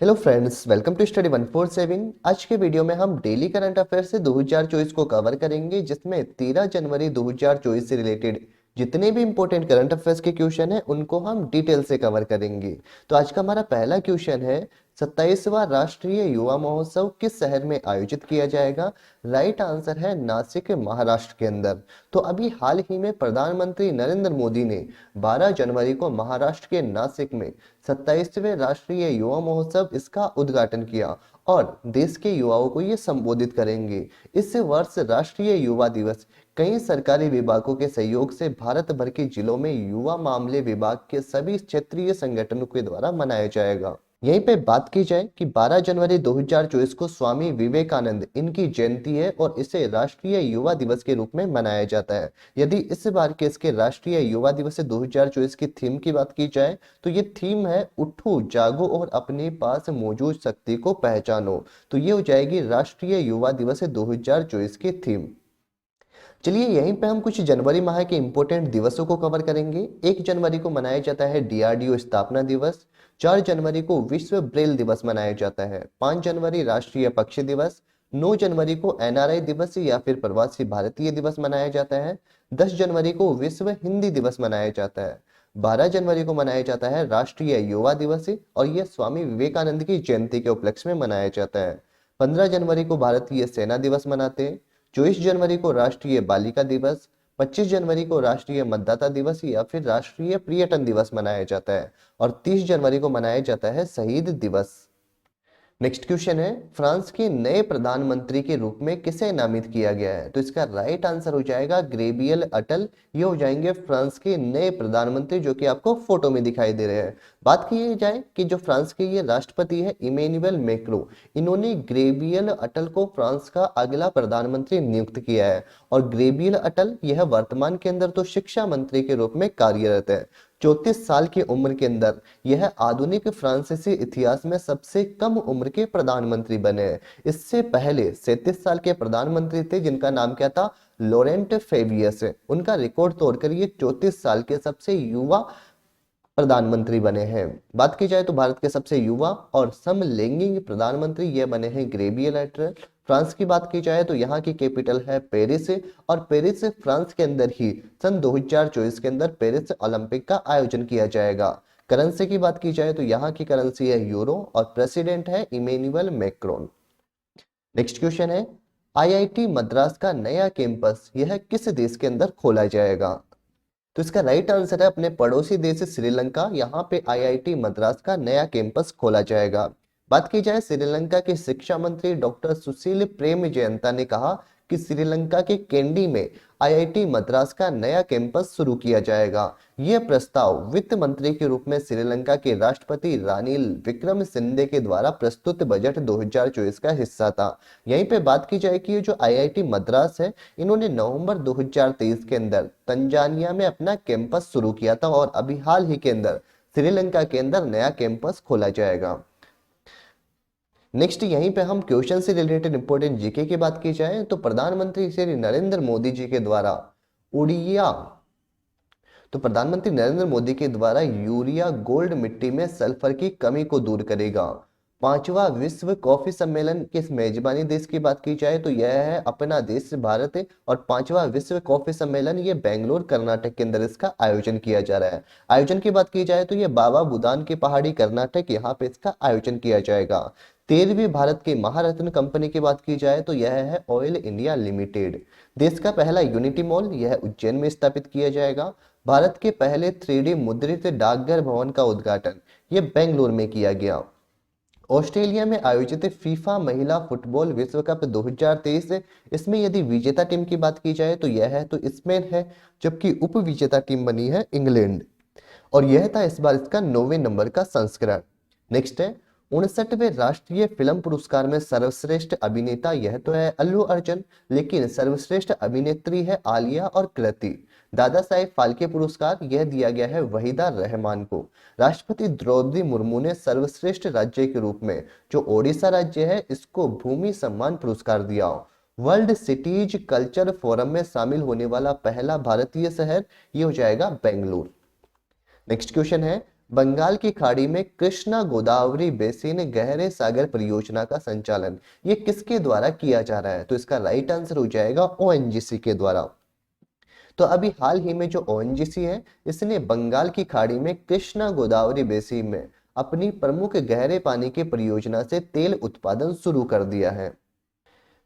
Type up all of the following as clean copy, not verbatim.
Hello friends, welcome to study 14 आज के video में हम डेली करंट अफेयर से 2024 को कवर करेंगे, जिसमें 13 जनवरी 2024 से रिलेटेड जितने भी इंपॉर्टेंट करंट अफेयर्स के क्वेश्चन हैं उनको हम डिटेल से कवर करेंगे। तो आज का हमारा पहला क्वेश्चन है, 27वां राष्ट्रीय युवा महोत्सव किस शहर में आयोजित किया जाएगा? राइट आंसर है नासिक, महाराष्ट्र के अंदर। तो अभी हाल ही में प्रधानमंत्री नरेंद्र मोदी ने 12 जनवरी को महाराष्ट्र के नासिक में 27वें राष्ट्रीय युवा महोत्सव इसका उद्घाटन किया और देश के युवाओं को ये संबोधित करेंगे। इस वर्ष राष्ट्रीय युवा दिवस कई सरकारी विभागों के सहयोग से भारत भर के जिलों में युवा मामले विभाग के सभी क्षेत्रीय संगठनों के द्वारा मनाया जाएगा। यहीं पे बात की जाए कि 12 जनवरी 2024 को स्वामी विवेकानंद इनकी जयंती है और इसे राष्ट्रीय युवा दिवस के रूप में मनाया जाता है। यदि इस बार के इसके राष्ट्रीय युवा दिवस 2024 की थीम की बात की जाए तो ये थीम है उठो, जागो और अपने पास मौजूद शक्ति को पहचानो। तो ये हो जाएगी राष्ट्रीय युवा दिवस 2024 की थीम। चलिए यहीं पे हम कुछ जनवरी माह के इंपॉर्टेंट दिवसों को कवर करेंगे। 1 जनवरी को मनाया जाता है डीआरडीओ स्थापना दिवस। 4 जनवरी को विश्व ब्रेल दिवस मनाया जाता है। 5 जनवरी राष्ट्रीय पक्षी दिवस। 9 जनवरी को एनआरआई दिवस या फिर प्रवासी भारतीय दिवस मनाया जाता है। 10 जनवरी को विश्व हिंदी दिवस मनाया जाता है। 12 जनवरी को मनाया जाता है राष्ट्रीय युवा दिवस और यह स्वामी विवेकानंद की जयंती के उपलक्ष्य में मनाया जाता है। 15 जनवरी को भारतीय सेना दिवस मनाते हैं। 24 जनवरी को राष्ट्रीय बालिका दिवस। 25 जनवरी को राष्ट्रीय मतदाता दिवस या फिर राष्ट्रीय पर्यटन दिवस मनाया जाता है और 30 जनवरी को मनाया जाता है शहीद दिवस। नेक्स्ट क्वेश्चन है, फ्रांस के नए प्रधानमंत्री के रूप में किसे नामित किया गया है? तो इसका राइट आंसर हो जाएगा गैब्रियल अटल। ये हो जाएंगे फ्रांस के नए प्रधानमंत्री, जो कि आपको फोटो में दिखाई दे रहे हैं। बात की जाए कि जो फ्रांस के ये राष्ट्रपति है इमैनुअल मैक्रो, इन्होंने गैब्रियल अटल को फ्रांस का अगला प्रधानमंत्री नियुक्त किया है और गैब्रियल अटल यह वर्तमान के अंदर तो शिक्षा मंत्री के रूप में कार्यरत है। 34 साल की उम्र के अंदर यह आधुनिक फ्रांसीसी इतिहास में सबसे कम उम्र के प्रधानमंत्री बने हैं। इससे पहले 37 साल के प्रधानमंत्री थे जिनका नाम क्या था? Laurent Fabius. उनका रिकॉर्ड तोड़कर ये 34 साल के सबसे युवा प्रधानमंत्री बने हैं। बात की जाए तो भारत के सबसे युवा और समलैंगिक प्रधानमंत्री ये बने हैं गैब्रियल अटल। फ्रांस की बात की जाए तो यहाँ की कैपिटल है पेरिस और पेरिस फ्रांस के अंदर ही सन 2024 के अंदर पेरिस ओलंपिक का आयोजन किया जाएगा। करेंसी की बात की जाए तो यहाँ की करेंसी है यूरो और प्रेसिडेंट है इमैनुअल मैक्रोन। नेक्स्ट क्वेश्चन है, आईआईटी मद्रास का नया कैंपस यह किस देश के अंदर खोला जाएगा? तो इसका राइट आंसर है अपने पड़ोसी देश श्रीलंका। यहाँ पे आईआईटी मद्रास का नया कैंपस खोला जाएगा। बात की जाए श्रीलंका के शिक्षा मंत्री डॉक्टर सुशील प्रेम जयंता ने कहा कि श्रीलंका के कैंडी में आईआईटी मद्रास का नया कैंपस शुरू किया जाएगा। यह प्रस्ताव वित्त मंत्री के रूप में श्रीलंका के राष्ट्रपति रानिल विक्रमसिंघे के द्वारा प्रस्तुत बजट 2024 का हिस्सा था। यहीं पे बात की जाए कि ये जो आईआईटी मद्रास है, इन्होंने नवंबर 2023 के अंदर तंजानिया में अपना कैंपस शुरू किया था और अभी हाल ही के अंदर श्रीलंका के अंदर नया कैंपस खोला जाएगा। नेक्स्ट यहीं पे हम क्वेश्चन से रिलेटेड इंपॉर्टेंट जीके की बात की जाए तो प्रधानमंत्री श्री नरेंद्र मोदी जी के द्वारा उड़िया तो प्रधानमंत्री नरेंद्र मोदी के द्वारा यूरिया गोल्ड मिट्टी में सल्फर की कमी को दूर करेगा। 5वां विश्व कॉफी सम्मेलन के मेजबानी देश की बात की जाए तो यह है अपना देश भारत है और 5वां विश्व कॉफी सम्मेलन ये बेंगलोर कर्नाटक के अंदर इसका आयोजन किया जा रहा है। आयोजन की बात की जाए तो ये बाबा बुदान की पहाड़ी कर्नाटक, यहाँ पे इसका आयोजन किया जाएगा। 13वीं भारत की महारत्न कंपनी की बात की जाए तो यह है ऑयल इंडिया लिमिटेड। देश का पहला यूनिटी मॉल यह उज्जैन में स्थापित किया जाएगा। भारत के पहले 3D मुद्रित डाकघर भवन का उद्घाटन यह बेंगलुरु में किया गया। ऑस्ट्रेलिया में आयोजित फीफा महिला फुटबॉल विश्व कप 2023 इसमें यदि विजेता टीम की बात की जाए तो यह है तो स्पेन है, जबकि उप विजेता टीम बनी है इंग्लैंड और यह था इस बार इसका 9वें नंबर का संस्करण। नेक्स्ट है 59वें राष्ट्रीय फिल्म पुरस्कार में सर्वश्रेष्ठ अभिनेता यह तो है अल्लू अर्जुन, लेकिन सर्वश्रेष्ठ अभिनेत्री है आलिया और कृति। दादा साहेब फाल्के पुरस्कार यह दिया गया है वहीदा रहमान को। राष्ट्रपति द्रौपदी मुर्मू ने सर्वश्रेष्ठ राज्य के रूप में जो ओडिशा राज्य है इसको भूमि सम्मान पुरस्कार दिया। वर्ल्ड सिटीज कल्चर फोरम में शामिल होने वाला पहला भारतीय शहर ये हो जाएगा बेंगलुरु। नेक्स्ट क्वेश्चन है, बंगाल की खाड़ी में कृष्णा गोदावरी बेसिन गहरे सागर परियोजना का संचालन ये किसके द्वारा किया जा रहा है? तो इसका राइट आंसर हो जाएगा ओएनजीसी के द्वारा। तो अभी हाल ही में जो ओएनजीसी है इसने बंगाल की खाड़ी में कृष्णा गोदावरी बेसिन में अपनी प्रमुख गहरे पानी की परियोजना से तेल उत्पादन शुरू कर दिया है।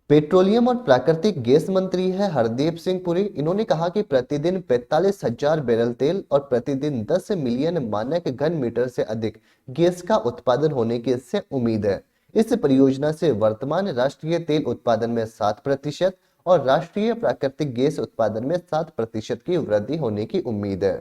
पेट्रोलियम और प्राकृतिक गैस मंत्री है हरदीप सिंह पुरी। इन्होंने कहा कि प्रतिदिन 45,000 बैरल तेल और प्रतिदिन 10 मिलियन मानक घन मीटर से अधिक गैस का उत्पादन होने की इससे उम्मीद है। इस परियोजना से वर्तमान राष्ट्रीय तेल उत्पादन में 7% और राष्ट्रीय प्राकृतिक गैस उत्पादन में 7% की वृद्धि होने की उम्मीद है।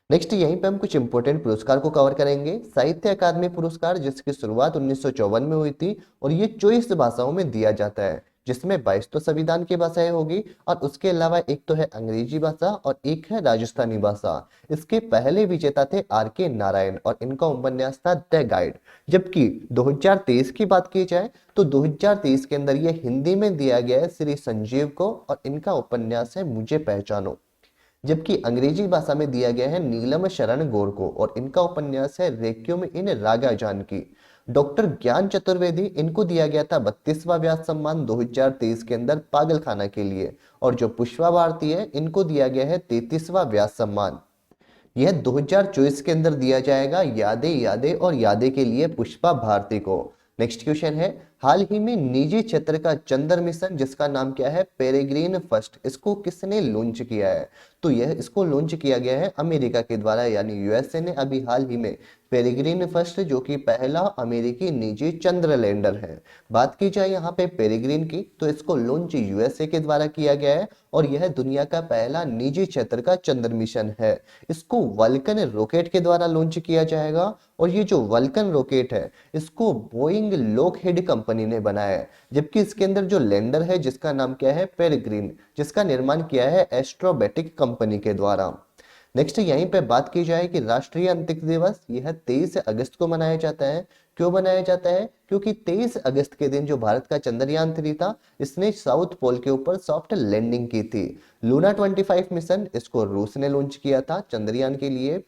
नेक्स्ट यहीं पे हम कुछ इंपोर्टेंट पुरस्कार को कवर करेंगे। साहित्य अकादमी पुरस्कार जिसकी शुरुआत 1954 में हुई थी और ये 24 भाषाओं में दिया जाता है, जिसमें 22 तो संविधान की भाषाएं होगी और उसके अलावा एक तो है अंग्रेजी भाषा और एक है राजस्थानी भाषा। इसके पहले विजेता थे RK नारायण और इनका उपन्यास था द गाइड। जबकि 2023 की बात की जाए तो 2023 के अंदर ये हिंदी में दिया गया है श्री संजीव को और इनका उपन्यास है मुझे पहचानो। जबकि अंग्रेजी भाषा में दिया गया है नीलम शरण गौर को और इनका उपन्यास है रेक्यूम इन रागा जानकी। डॉक्टर ज्ञान चतुर्वेदी इनको दिया गया था 32वां व्यास सम्मान 2023 के अंदर पागलखाना के लिए और जो पुष्पा भारती है इनको दिया गया है 33वां व्यास सम्मान। यह 2024 के अंदर दिया जाएगा यादें यादें और यादें के लिए पुष्पा भारती को। नेक्स्ट क्वेश्चन है हाल ही में निजी क्षेत्र का चंद्र मिशन जिसका नाम क्या है पेरेग्रीन फर्स्ट, इसको किसने लॉन्च किया है? तो यह इसको लॉन्च किया गया है अमेरिका के द्वारा, यानी यूएसए ने अभी हाल ही में पेरेग्रीन फर्स्ट जो कि पहला अमेरिकी निजी चंद्र लैंडर है। बात की जाए यहाँ पे पेरेग्रीन की तो इसको लॉन्च यूएसए के द्वारा किया गया है और यह दुनिया का पहला निजी क्षेत्र का चंद्र मिशन है। इसको वल्कन रॉकेट के द्वारा लॉन्च किया जाएगा और ये जो वल्कन रॉकेट है इसको बोइंग लॉकहीड कंपनी ने बनाया है। जबकि इसके अंदर जो लैंडर है जिसका नाम क्या है पेरेग्रीन, जिसका निर्माण किया है एस्ट्रोबेटिक कंपनी के द्वारा। नेक्स्ट यहीं पे बात की जाए कि राष्ट्रीय अंतरिक्ष दिवस यह 23 अगस्त को मनाया जाता है। क्यों मनाया जाता है? क्योंकि 23 अगस्त के दिन जो भारत का चंद्रयान 3 था इसने साउथ पोल के ऊपर सॉफ्ट लैंडिंग की थी। लूना 25 मिशन इसको रूस ने लॉन्च किया था चंद्रयान के लिए।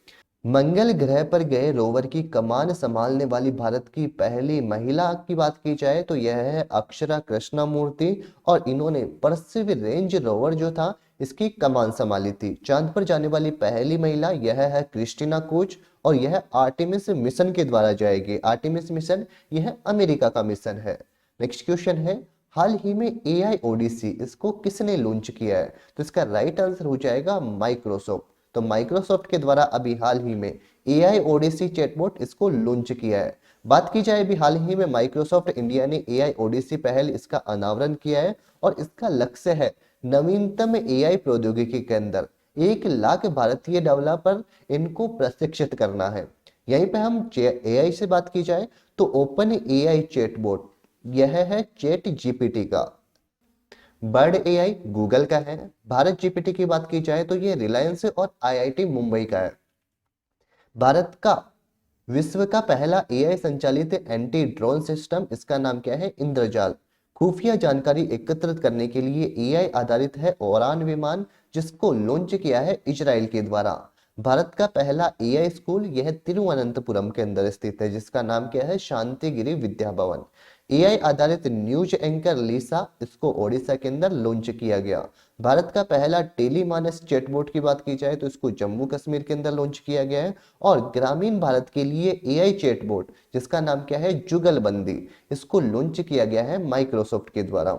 मंगल ग्रह पर गए रोवर की कमान संभालने वाली भारत की पहली महिला की बात की जाए तो यह है अक्षरा कृष्णमूर्ति और इन्होंने परसिवरेंज रोवर जो था इसकी कमान संभाली थी। चांद पर जाने वाली पहली महिला यह है क्रिस्टीना कोच और यह आर्टेमिस मिशन के द्वारा जाएगी। आर्टेमिस मिशन यह अमेरिका का मिशन है। नेक्स्ट क्वेश्चन है हाल ही में AI ओडिसी इसको किसने लॉन्च किया है? तो इसका राइट आंसर हो जाएगा माइक्रोसॉफ्ट। तो माइक्रोसॉफ्ट के द्वारा अभी हाल ही में AI ओडिसी चैटबॉट इसको लॉन्च किया है। बात की जाए अभी हाल ही में माइक्रोसॉफ्ट इंडिया ने AI ओडिसी पहल इसका अनावरण किया है और इसका लक्ष्य है नवीनतम AI प्रौद्योगिकी के अंदर 1 लाख भारतीय डेवलपर इनको प्रशिक्षित करना है। यहीं पे हम AI से बात की जाए तो ओपन AI चैटबॉट यह है चैट जीपीटी का। बर्ड AI गूगल का है। भारत जीपीटी की बात की जाए तो ये रिलायंस और IIT मुंबई का है। भारत का विश्व का पहला AI संचालित एंटी ड्रोन सिस्टम इसका नाम क्या है इंद्रजाल। खुफिया जानकारी एकत्रित करने के लिए AI आधारित है ओरान विमान जिसको लॉन्च किया है इजराइल के द्वारा। भारत का पहला AI स्कूल यह तिरुवनंतपुरम के अंदर स्थित है जिसका नाम क्या है शांतिगिरी विद्या भवन। AI आधारित न्यूज एंकर लीसा इसको ओडिशा के अंदर लॉन्च किया गया। भारत का पहला टेलीमानस चैटबॉट की बात की जाए तो इसको जम्मू कश्मीर के अंदर लॉन्च किया गया है और ग्रामीण भारत के लिए AI चैटबॉट जिसका नाम क्या है जुगलबंदी इसको लॉन्च किया गया है माइक्रोसॉफ्ट के द्वारा।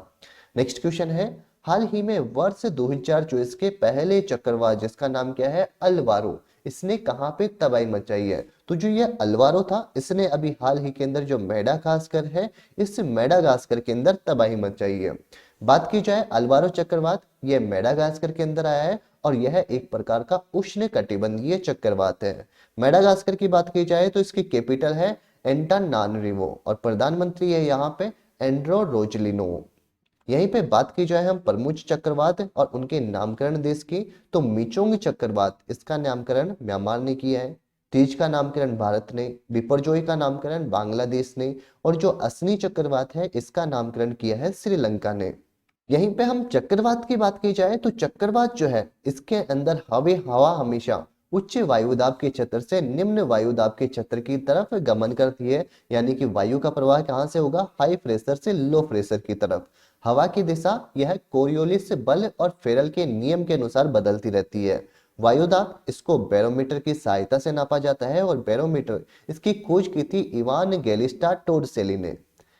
नेक्स्ट क्वेश्चन है हाल ही में वर्ष 2024 के पहले चक्रवात जिसका नाम क्या है अलवारो इसने कहां पे तबाही मचाई है? तो जो ये अलवारो था इसने अभी हाल ही के अंदर जो मेडागास्कर है इस मेडागास्कर के अंदर तबाही मचाई है। बात की जाए अलवारो चक्रवात ये मेडागास्कर के अंदर आया है और यह एक प्रकार का उष्ण कटिबंधीय चक्रवात है। मेडागास्कर की बात की जाए तो इसकी कैपिटल है एंटानानरिवो और प्रधानमंत्री है यहाँ पे एंड्रो रोजलिनो। यहीं पे बात की जाए हम प्रमुख चक्रवात और उनके नामकरण देश की तो मिचोंग चक्रवात इसका नामकरण म्यांमार ने किया है। तीज का नामकरण भारत ने, बिपरजोय का नामकरण बांग्लादेश ने और जो असनी चक्रवात है इसका नामकरण किया है श्रीलंका ने। यहीं पे हम चक्रवात की बात की जाए तो चक्रवात जो है इसके अंदर हवा हमेशा उच्च वायुदाब के क्षेत्र से निम्न वायुदाब के क्षेत्र की तरफ गमन करती है। यानी कि वायु का प्रवाह कहां से होगा? हाई प्रेशर से लो प्रेशर की तरफ। हवा की दिशा यह कोरियोलिस बल और फेरल के नियम के अनुसार बदलती रहती है। वायुदाब इसको बैरोमीटर की सहायता से नापा जाता है और बैरोमीटर इसकी खोज की थी इवान गैलिस्टा टोरसेली ने।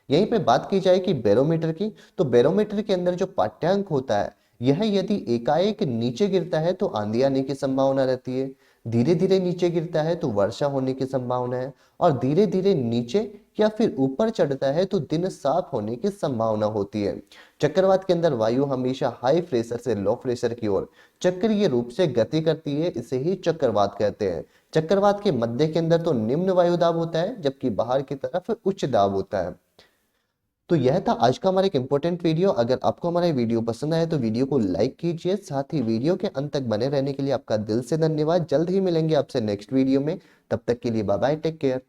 यहीं पे बात की जाए कि बैरोमीटर की, तो बैरोमीटर के अंदर जो पाठ्यांक होता है यह यदि एकाएक नीचे गिरता है तो आंधी आने की संभावना रहती है, धीरे धीरे नीचे गिरता है तो वर्षा होने की संभावना है, और धीरे धीरे नीचे या फिर ऊपर चढ़ता है तो दिन साफ होने की संभावना होती है। चक्रवात के अंदर वायु हमेशा हाई प्रेशर से लो प्रेशर की ओर चक्रीय रूप से गति करती है, इसे ही चक्रवात कहते हैं। चक्रवात के मध्य के अंदर तो निम्न वायुदाब होता है, जबकि बाहर की तरफ उच्च दाब होता है। तो यह था आज का हमारा एक इंपॉर्टेंट वीडियो। अगर आपको हमारा वीडियो पसंद आया तो वीडियो को लाइक कीजिए, साथ ही वीडियो के अंत तक बने रहने के लिए आपका दिल से धन्यवाद। जल्द ही मिलेंगे आपसे नेक्स्ट वीडियो में, तब तक के लिए बाय बाय, टेक केयर।